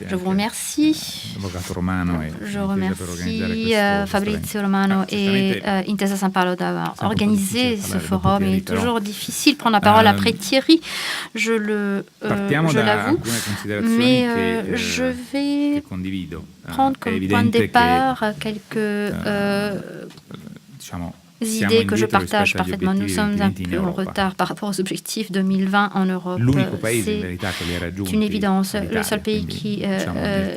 Je vous remercie. Je remercie Fabrizio Romano et Intesa Sanpaolo d'avoir organisé ce forum. Il est toujours difficile de prendre la parole après Thierry, je l'avoue, mais je vais prendre comme point de départ quelques idées que je partage parfaitement. Nous sommes un peu en retard par rapport aux objectifs 2020 en Europe. C'est une évidence. Le seul pays qui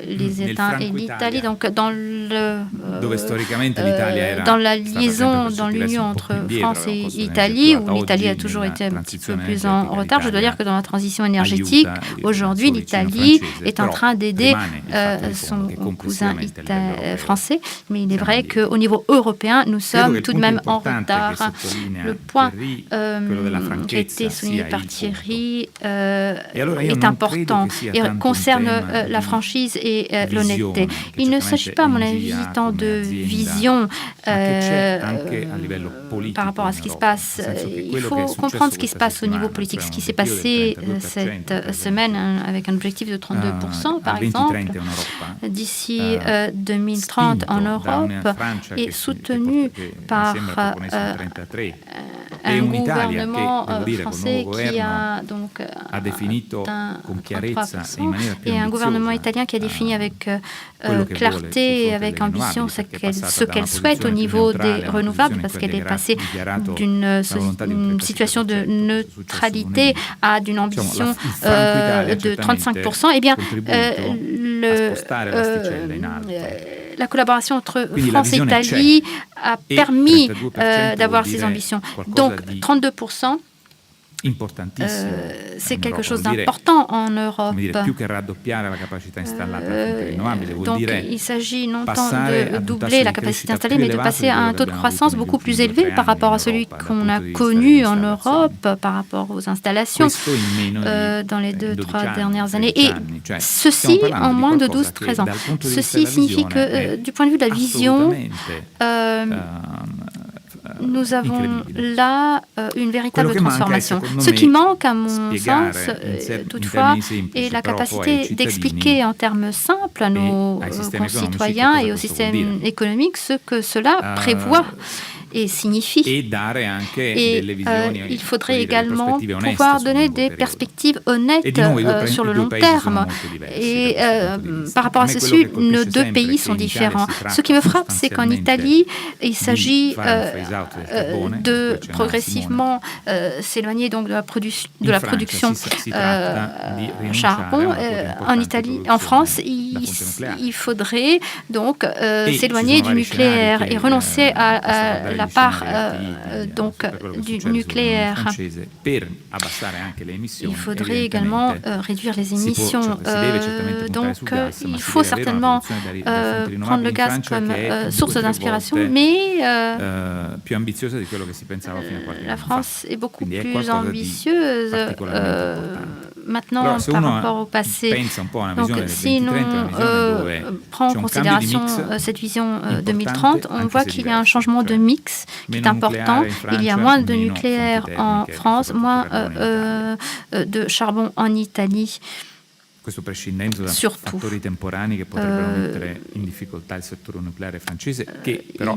les éteint est l'Italie. Donc, dans la liaison, dans l'union entre France et Italie, où l'Italie a toujours été un petit peu plus en retard, je dois dire que dans la transition énergétique, aujourd'hui, l'Italie est en train d'aider son cousin français. Mais il est vrai qu'au niveau européen, nous sommes tout de même en retard. Le point qui a été souligné par Thierry est important et concerne la franchise et l'honnêteté. Il ne s'agit pas, à mon avis, tant de vision par rapport à ce qui se passe. Il faut comprendre ce qui se passe au niveau politique, ce qui s'est passé cette semaine avec un objectif de 32%, par exemple, d'ici 2030 en Europe, est soutenu par un gouvernement français qui a donc atteint 33% et un gouvernement italien qui a défini avec clarté et avec ambition ce qu'elle souhaite au niveau des renouvelables, parce qu'elle est passée d'une situation de neutralité à d'une ambition de 35%. Eh bien, la collaboration entre France et Italie a permis d'avoir ces ambitions. Donc, 32%, c'est quelque chose d'important en Europe. Donc, il s'agit non tant de doubler la capacité installée, mais de passer à un taux de croissance beaucoup plus élevé par rapport à celui qu'on a connu en Europe, par rapport aux installations dans les 2-3 dernières années. Et ceci en moins de 12-13 ans. Ceci signifie que, du point de vue de la vision, nous avons là une véritable transformation. Ce qui manque, à mon sens, toutefois, est la capacité d'expliquer en termes simples à nos concitoyens et au système économique ce que cela prévoit et signifie. Et il faudrait également pouvoir donner des perspectives honnêtes sur le long terme. Et par rapport à ceci, nos deux pays sont différents. Ce qui me frappe, c'est qu'en Italie, il s'agit de progressivement s'éloigner donc de la production charbon. En France, il faudrait donc s'éloigner du nucléaire et renoncer à la part donc du nucléaire. Il faudrait également réduire les émissions. Donc, il faut certainement prendre le gaz comme source d'inspiration, mais la France est beaucoup plus ambitieuse maintenant par rapport au passé. Donc, si l'on prend en considération cette vision 2030, on voit qu'il y a un changement de mix qui est important. Il y a moins de nucléaire en France, moins de charbon en Italie. Surtout, il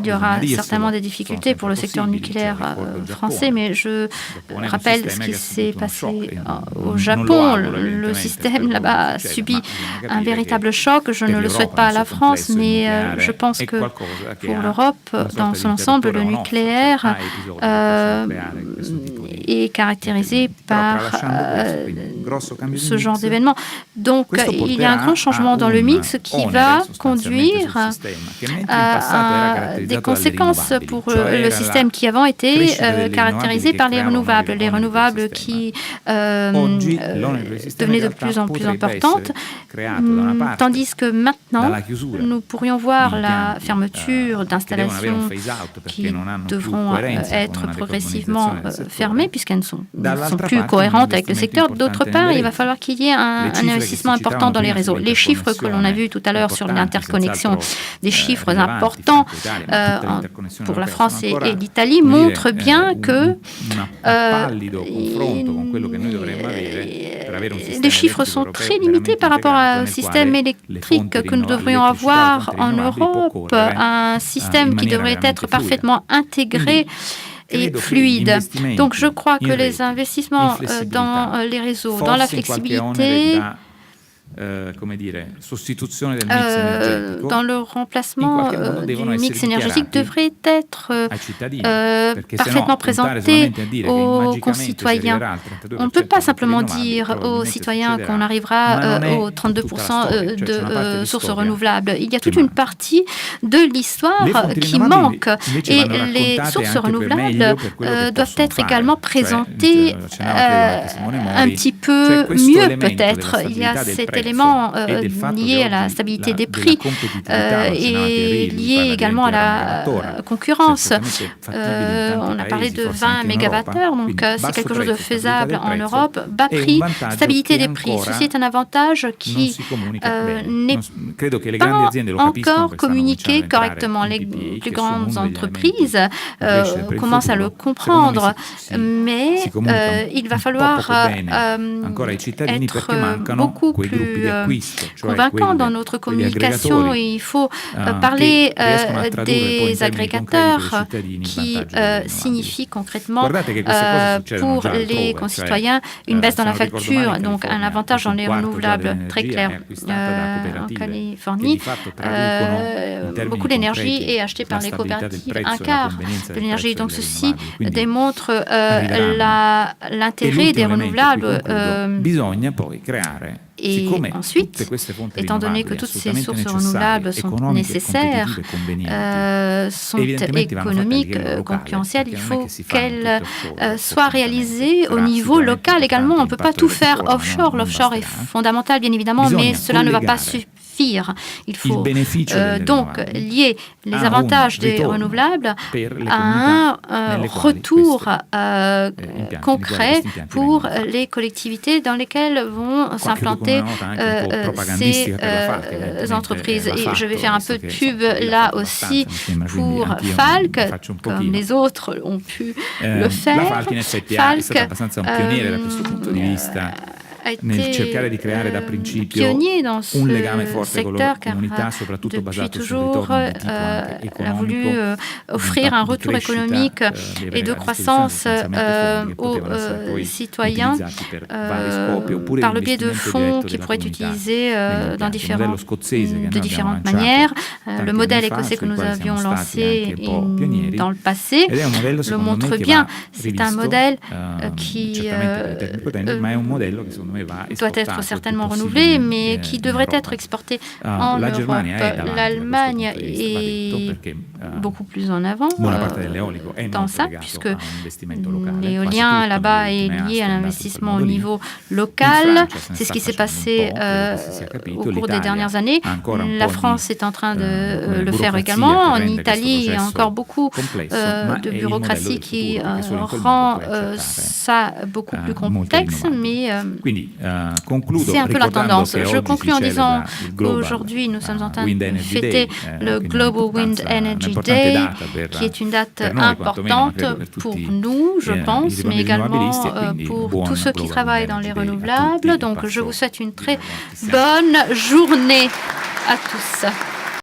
y aura certainement des difficultés pour le secteur nucléaire français, mais je rappelle ce qui s'est passé au Japon. Le système là-bas a subi un véritable choc. Je ne le souhaite pas à la France, mais je pense que pour l'Europe, dans son ensemble, le nucléaire est caractérisé par ce genre d'événement. Donc, il y a un grand changement dans le mix qui va conduire à des conséquences pour le système qui avant était caractérisé par les renouvelables. Les renouvelables qui devenaient de plus en plus importantes, tandis que maintenant, nous pourrions voir la fermeture d'installations qui devront être progressivement fermées, puisqu'elles ne sont plus cohérentes avec le secteur. D'autre part, il va falloir qu'il y ait un investissement important dans les réseaux. Les chiffres que l'on a vus tout à l'heure sur l'interconnexion, des chiffres importants pour la France et l'Italie, montrent bien que les chiffres sont très limités par rapport au système électrique que nous devrions avoir en Europe, un système qui devrait être parfaitement intégré et fluide. Donc je crois que les investissements dans les réseaux, dans la flexibilité, dans le remplacement du mix énergétique devrait être parfaitement présenté aux concitoyens. On ne peut pas simplement dire aux citoyens qu'on arrivera aux 32% de sources renouvelables. Il y a toute une partie de l'histoire qui manque et les sources renouvelables doivent être également présentées un petit peu mieux peut-être. Il y a cet élément lié à la stabilité des prix et lié également à la concurrence. On a parlé de 20 mégawattheures, donc c'est quelque chose de faisable en Europe. Bas prix, stabilité des prix. Ceci est un avantage qui n'est pas encore communiqué correctement. Les plus grandes entreprises commencent à le comprendre, mais il va falloir être beaucoup plus convaincant dans notre communication. Il faut parler des agrégateurs qui signifient concrètement pour les concitoyens une baisse dans la facture, donc un avantage dans les renouvelables très clair. En Californie, beaucoup d'énergie est achetée par les coopératives, un quart de l'énergie. Donc ceci démontre l'intérêt des renouvelables. Et ensuite, étant donné que toutes ces sources renouvelables sont nécessaires, sont économiques, concurrentielles, il faut qu'elles soient réalisées au niveau local également. On ne peut pas tout faire offshore. L'offshore est fondamental, bien évidemment, mais cela ne va pas suffire. Il faut donc lier les avantages des renouvelables à un retour concret pour les collectivités dans lesquelles vont s'implanter ces entreprises. Et je vais faire un peu de pub là aussi pour Falck, comme les autres ont pu le faire. Falck a été pionnier dans ce secteur car depuis toujours a voulu offrir un retour économique et de croissance aux citoyens par le biais de fonds qui pourraient être utilisés de différentes manières. Le modèle écossais que nous avions lancé dans le passé le montre bien. C'est un modèle qui doit être certainement renouvelé, mais qui devrait être exporté en Europe. L'Allemagne est beaucoup plus en avant dans ça, puisque l'éolien là-bas est lié à l'investissement au niveau local. C'est ce qui s'est passé au cours des dernières années. La France est en train de le faire également. En Italie, il y a encore beaucoup de bureaucratie qui rend ça beaucoup plus complexe, mais c'est un peu la tendance. Je conclue en disant qu'aujourd'hui, nous sommes en train de fêter le Global Wind Energy Day, qui est une date importante pour nous, je pense, mais également pour tous ceux qui travaillent dans les renouvelables. Donc, je vous souhaite une très bonne journée à tous.